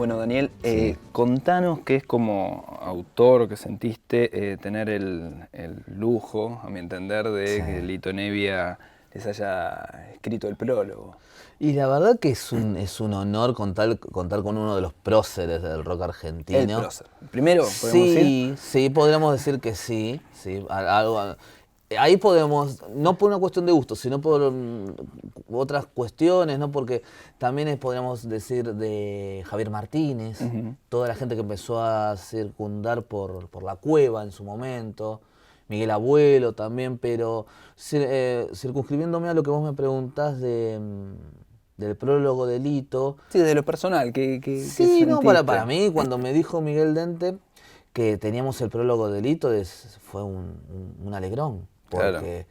Bueno, Daniel, Sí. contanos qué es como autor que sentiste tener el lujo, a mi entender, de Sí. que Lito Nebbia les haya escrito el prólogo. Y la verdad que es un honor contar con uno de los próceres del rock El argentino. prócer. Primero, podemos decir. Sí, sí, podríamos decir que sí. Sí, ahí podemos, no por una cuestión de gusto, sino por otras cuestiones, ¿no? Porque también podríamos decir de Javier Martínez, Ujú. toda la gente que empezó a circundar por La Cueva en su momento, Miguel Abuelo también, pero circunscribiéndome a lo que vos me preguntás del prólogo de Lito. Sí, de lo personal, ¿qué Sí, no, para sentiste? mí, cuando me dijo Miguel Dente que teníamos el prólogo de Lito, fue un alegrón, Claro. porque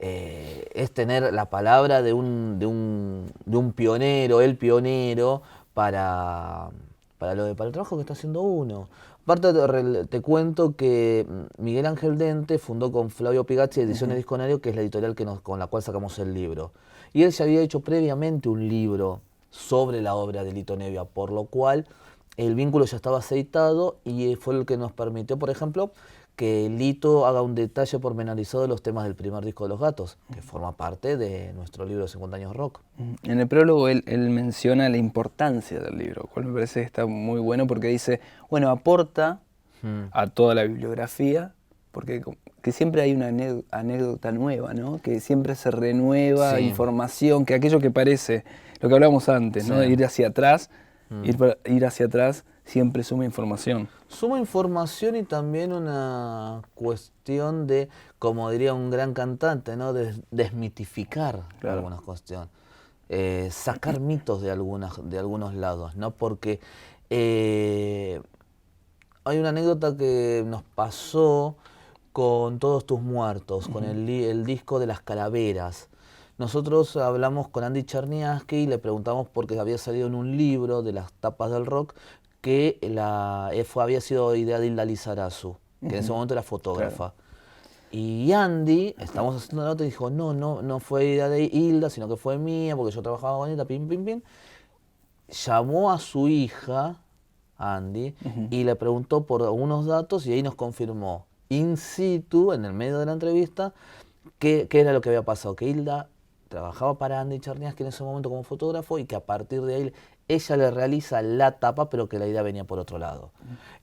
es tener la palabra de un pionero, el pionero, para, para el trabajo que está haciendo uno. Aparte te cuento que Miguel Ángel Dente fundó con Flavio Pigazzi Ediciones Ujú. Disconario, que es la editorial con la cual sacamos el libro. Y él ya había hecho previamente un libro sobre la obra de Lito Nebbia, por lo cual el vínculo ya estaba aceitado y fue el que nos permitió, por ejemplo, que Lito haga un detalle pormenorizado de los temas del primer disco de Los Gatos, que forma parte de nuestro libro de 50 años rock. En el prólogo él menciona la importancia del libro, cual me parece que está muy bueno porque dice, bueno, aporta Mm. a toda la bibliografía, porque que siempre hay una anécdota nueva, ¿no? Que siempre se renueva Sí, información, que aquello que parece, lo que hablábamos antes, sí. ¿no? De ir hacia atrás, Mm. ir hacia atrás siempre suma información. Suma información y también una cuestión de, como diría un gran cantante, ¿no? Desmitificar Claro. algunas cuestiones. Sacar mitos de algunos lados, ¿no? Porque eh, hay una anécdota que nos pasó con Todos tus muertos, con Ujú. el disco de las calaveras. Nosotros hablamos con Andy Cherniaski y le preguntamos por qué había salido en un libro de las tapas del rock que había sido idea de Hilda Lizarazu, que en ese Ujú. momento era Claro. fotógrafa. Y Andy, estamos haciendo la nota y dijo, no fue idea de Hilda, sino que fue mía, porque yo trabajaba con ella, pim, pim, pim. Llamó a su hija, Andy, Ujú. y le preguntó por algunos datos y ahí nos confirmó in situ, en el medio de la entrevista, qué era lo que había pasado. Que Hilda trabajaba para Andy Cherniaski en ese momento como fotógrafo y que a partir de ahí ella le realiza la tapa, pero que la idea venía por otro lado.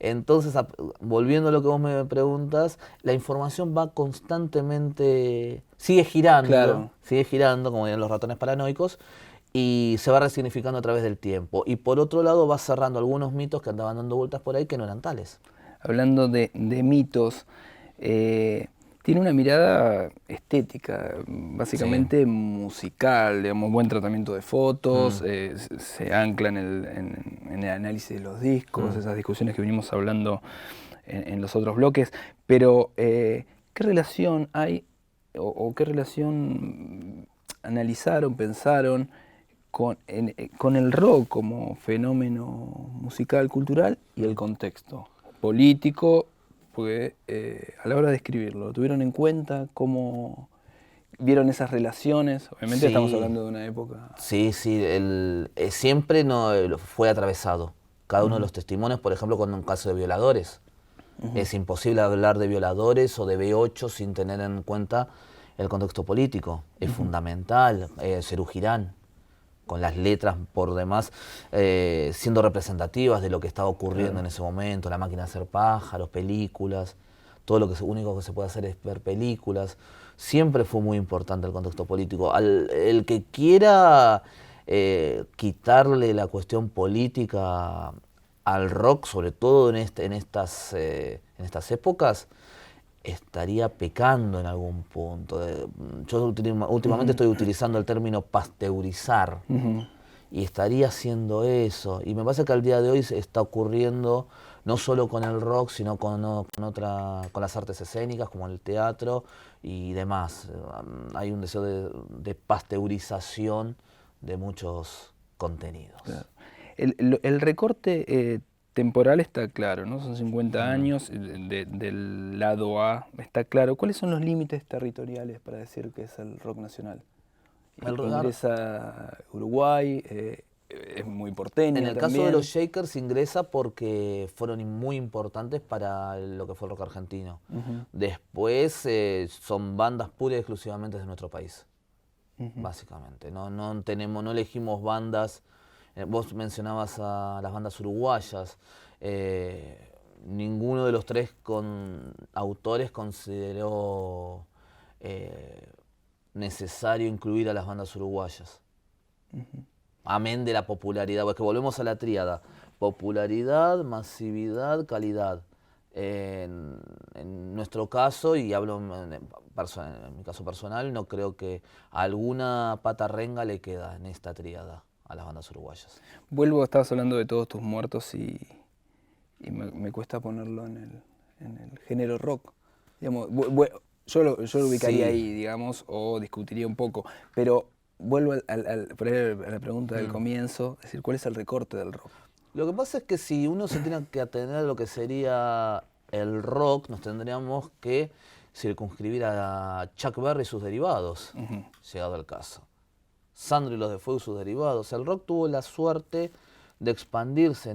Entonces, volviendo a lo que vos me preguntas, la información va constantemente, Claro. sigue girando, como dirían los ratones paranoicos, y se va resignificando a través del tiempo. Y por otro lado va cerrando algunos mitos que andaban dando vueltas por ahí que no eran tales. Hablando de mitos, eh, tiene una mirada estética, Sí. básicamente musical, digamos, buen tratamiento de fotos, Mm, se ancla en el análisis de los discos, mm. esas discusiones que venimos hablando en los otros bloques, pero ¿qué relación hay o qué relación analizaron, pensaron con el rock como fenómeno musical, cultural y el contexto político? Porque a la hora de escribirlo, ¿lo tuvieron en cuenta? ¿Cómo vieron esas relaciones? Obviamente estamos Sí, hablando de una época. sí, siempre no fue atravesado. Cada uno de Ujú. los testimonios, por ejemplo, con un caso de violadores. Ujú. Es imposible hablar de violadores o de B8 sin tener en cuenta el contexto político. Es Ujú. fundamental. Serú Girán, con las letras por demás, siendo representativas de lo que estaba ocurriendo Claro. en ese momento, La máquina de hacer pájaros, películas, todo lo único que se puede hacer es ver películas. Siempre fue muy importante el contexto político. El que quiera quitarle la cuestión política al rock, sobre todo en estas épocas, estaría pecando en algún punto. Yo últimamente Ujú. estoy utilizando el término pasteurizar Ujú. y estaría haciendo eso. Y me parece que al día de hoy se está ocurriendo no solo con el rock, sino con las artes escénicas, como el teatro y demás. Hay un deseo de pasteurización de muchos contenidos. Claro. El recorte temporal está claro, ¿no? Son 50 Mm. años, del lado A está claro. ¿Cuáles son los límites territoriales para decir que es el rock nacional? El, ar- Ingresa Uruguay, es muy porteño En el también. caso de los Shakers ingresa porque fueron muy importantes para lo que fue el rock argentino. Después son bandas pura y exclusivamente de nuestro país, básicamente. No elegimos bandas. Vos mencionabas a las bandas uruguayas. Ninguno de los tres autores consideró necesario incluir a las bandas uruguayas. Amén de la popularidad, porque volvemos a la tríada: popularidad, masividad, calidad. En nuestro caso, y hablo en mi caso personal, no creo que alguna pata renga le queda en esta tríada a las bandas uruguayas. Estabas hablando de Todos tus muertos y me cuesta ponerlo en el género rock. Digamos, yo lo ubicaría Sí. ahí, digamos, o discutiría un poco, pero vuelvo por ahí a la pregunta del comienzo, es decir, ¿cuál es el recorte del rock? Lo que pasa es que si uno se tiene que atener a lo que sería el rock, nos tendríamos que circunscribir a Chuck Berry y sus derivados, llegado el caso. Sandro y los de Fuego y sus derivados. El rock tuvo la suerte de expandirse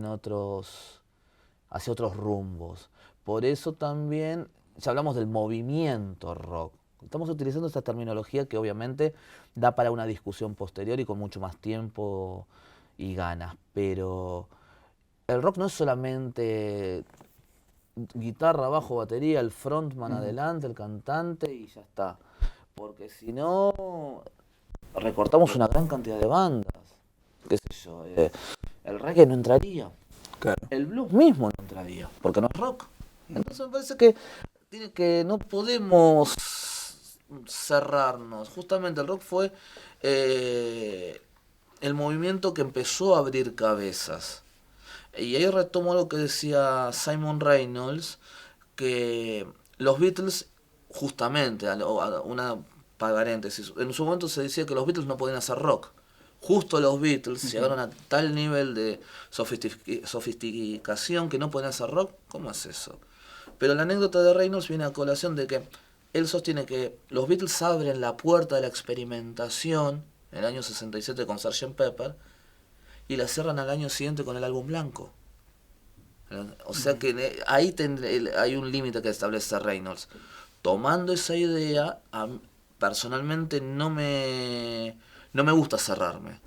hacia otros rumbos. Por eso también, ya hablamos del movimiento rock. Estamos utilizando esta terminología que obviamente da para una discusión posterior y con mucho más tiempo y ganas, pero el rock no es solamente guitarra, bajo, batería, el frontman adelante, el cantante y ya está. Porque si no, recortamos una gran cantidad de bandas. Qué sé yo, el reggae no entraría. Claro. El blues mismo no entraría, porque no es rock. Entonces me parece que no podemos cerrarnos. Justamente el rock fue el movimiento que empezó a abrir cabezas. Y ahí retomo algo que decía Simon Reynolds, que los Beatles, justamente, una paréntesis, en su momento se decía que los Beatles no podían hacer rock. Justo los Beatles llegaron a tal nivel de sofisticación que no podían hacer rock. ¿Cómo es eso? Pero la anécdota de Reynolds viene a colación de que él sostiene que los Beatles abren la puerta de la experimentación en el año 67 con Sgt. Pepper y la cierran al año siguiente con el álbum blanco. O sea que ahí hay un límite que establece Reynolds. Tomando esa idea, personalmente no me gusta cerrarme.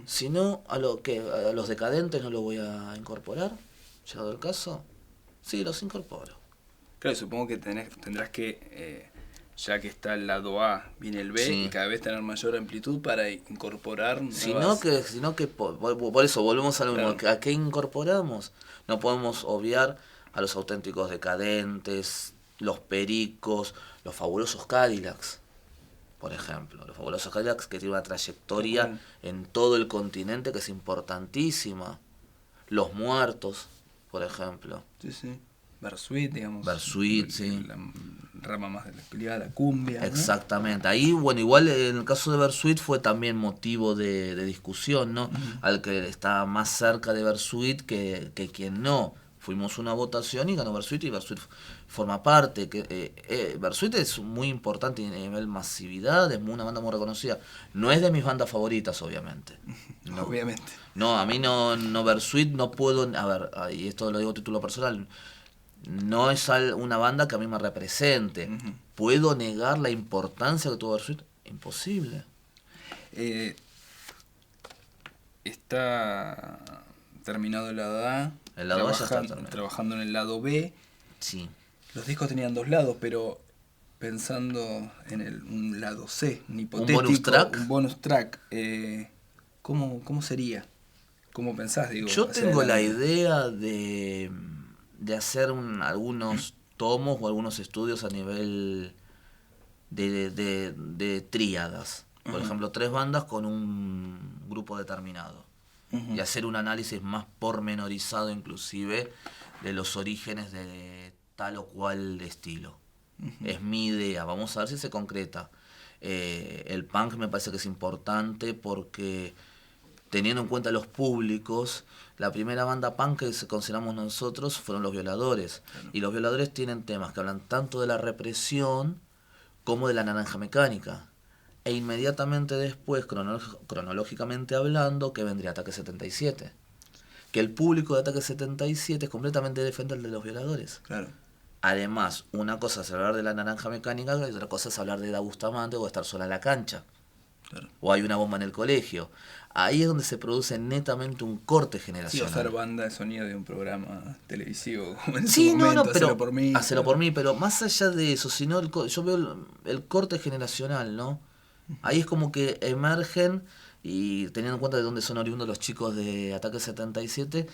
Si no, a los decadentes no lo voy a incorporar, llegado el caso, sí, los incorporo. Claro, supongo que tendrás que, ya que está el lado A, viene el B, Sí. y cada vez tener mayor amplitud para incorporar nuevas... Sino que por eso volvemos a lo mismo. Claro. ¿A qué incorporamos? No podemos obviar a los auténticos decadentes, los Pericos, los fabulosos Cadillacs, por ejemplo. Los fabulosos Cadillacs que tienen una trayectoria en todo el continente que es importantísima. Los Muertos, por ejemplo. Sí, sí. Bersuit, digamos. Bersuit, sí. La rama más de la cumbia, ¿no? Exactamente. Ahí, bueno, igual en el caso de Bersuit fue también motivo de discusión, ¿no? Al que está más cerca de Bersuit que quien no. Fuimos una votación y ganó Bersuit, y Bersuit forma parte. Bersuit es muy importante a nivel masividad, es una banda muy reconocida. No es de mis bandas favoritas, obviamente. No. Obviamente. No, a mí no Bersuit no puedo... A ver, y esto lo digo a título personal, no es una banda que a mí me represente. ¿Puedo negar la importancia que tuvo Bersuit? Imposible. Está terminado el lado A. El lado A ya está terminado. Trabajando en el lado B. Sí. Los discos tenían dos lados, pero pensando en un lado C, un hipotético, ¿Un bonus track? ¿Cómo sería? ¿Cómo pensás? Digo, yo tengo la idea de hacer algunos tomos o algunos estudios a nivel de tríadas. Por ejemplo, 3 bandas con un grupo determinado. Y hacer un análisis más pormenorizado inclusive de los orígenes de tal o cual estilo. Es mi idea. Vamos a ver si se concreta. El punk me parece que es importante porque, teniendo en cuenta los públicos, la primera banda punk que consideramos nosotros fueron Los Violadores. Claro. Y Los Violadores tienen temas que hablan tanto de la represión como de la naranja mecánica. e inmediatamente después, cronológicamente hablando, que vendría Ataque 77. Que el público de Ataque 77 es completamente diferente al de los violadores. Claro. Además, una cosa es hablar de La Naranja Mecánica y otra cosa es hablar de Da Bustamante o Estar sola en la cancha. Claro. O Hay una bomba en el colegio. Ahí es donde se produce netamente un corte Sí, generacional. hacer banda de sonido de un programa televisivo como en Sí, su momento, pero Hacelo por mí. Hacelo por mí, pero más allá de eso, sino yo veo el corte generacional, ¿no? Ahí es como que emergen, y teniendo en cuenta de dónde son oriundos los chicos de Ataque 77,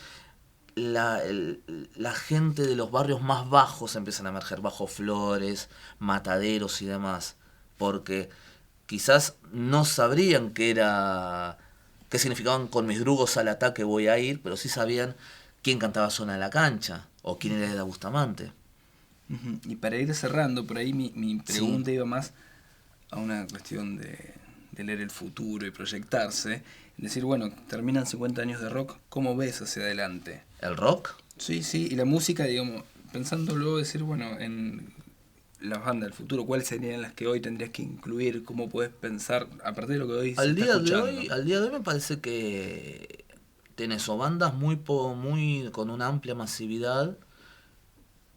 la gente de los barrios más bajos empiezan a emerger, Bajo Flores, Mataderos y demás, porque quizás no sabrían qué significaban Con mis drugos al ataque voy a ir, pero sí sabían quién cantaba Sola en la cancha, o quién era Eda Bustamante. Ujú. Y para ir cerrando, por ahí mi pregunta iba más a una cuestión de leer el futuro y proyectarse. Decir, bueno, terminan 50 años de rock, ¿cómo ves hacia adelante? ¿El rock? Sí, sí, y la música, digamos, pensándolo, decir, bueno, en las bandas del futuro, ¿cuáles serían las que hoy tendrías que incluir? ¿Cómo puedes pensar a partir de lo que hoy se Al está día escuchando? al día de hoy me parece que tenés o bandas muy con una amplia masividad,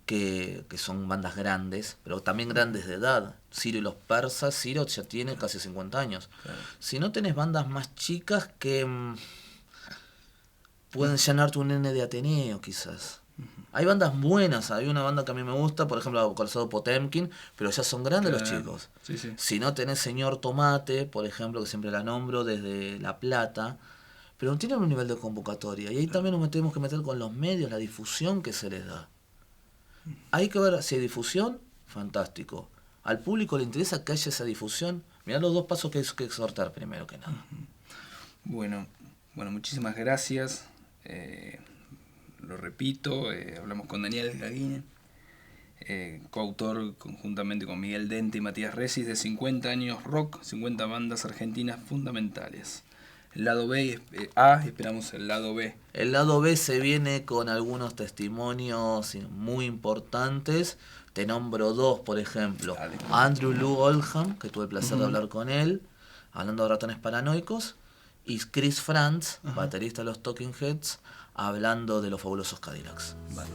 que son bandas grandes, pero también grandes de edad. Ciro y los Persas, Ciro ya tiene casi 50 años. Claro. Si no, tenés bandas más chicas que pueden llenarte un nene de Ateneo, quizás. Hay bandas buenas, hay una banda que a mí me gusta, por ejemplo, Calzado Potemkin, pero ya son grandes los Claro. chicos. Sí, sí. Si no, tenés Señor Tomate, por ejemplo, que siempre la nombro, desde La Plata, pero no tienen un nivel de convocatoria. Y ahí también nos tenemos que meter con los medios, la difusión que se les da. Hay que ver si hay difusión, fantástico. ¿Al público le interesa que haya esa difusión? Mirá los dos pasos que hay que exhortar primero que nada. Bueno, muchísimas gracias. Lo repito, hablamos con Daniel Gaguinen, coautor conjuntamente con Miguel Dente y Matías Resis de 50 años rock, 50 bandas argentinas fundamentales. El lado B y A, esperamos el lado B. El lado B se viene con algunos testimonios muy importantes. Te nombro dos, por ejemplo. Dale. Andrew Lou Oldham, que tuve el placer de hablar con él, hablando de Ratones Paranoicos. Y Chris Frantz, baterista de los Talking Heads, hablando de los Fabulosos Cadillacs. Vale.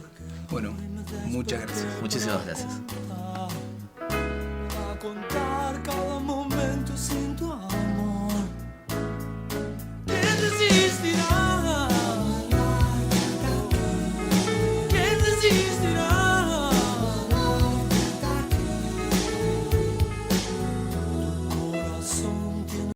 Bueno, muchas gracias. Muchísimas gracias. A contar cada momento sin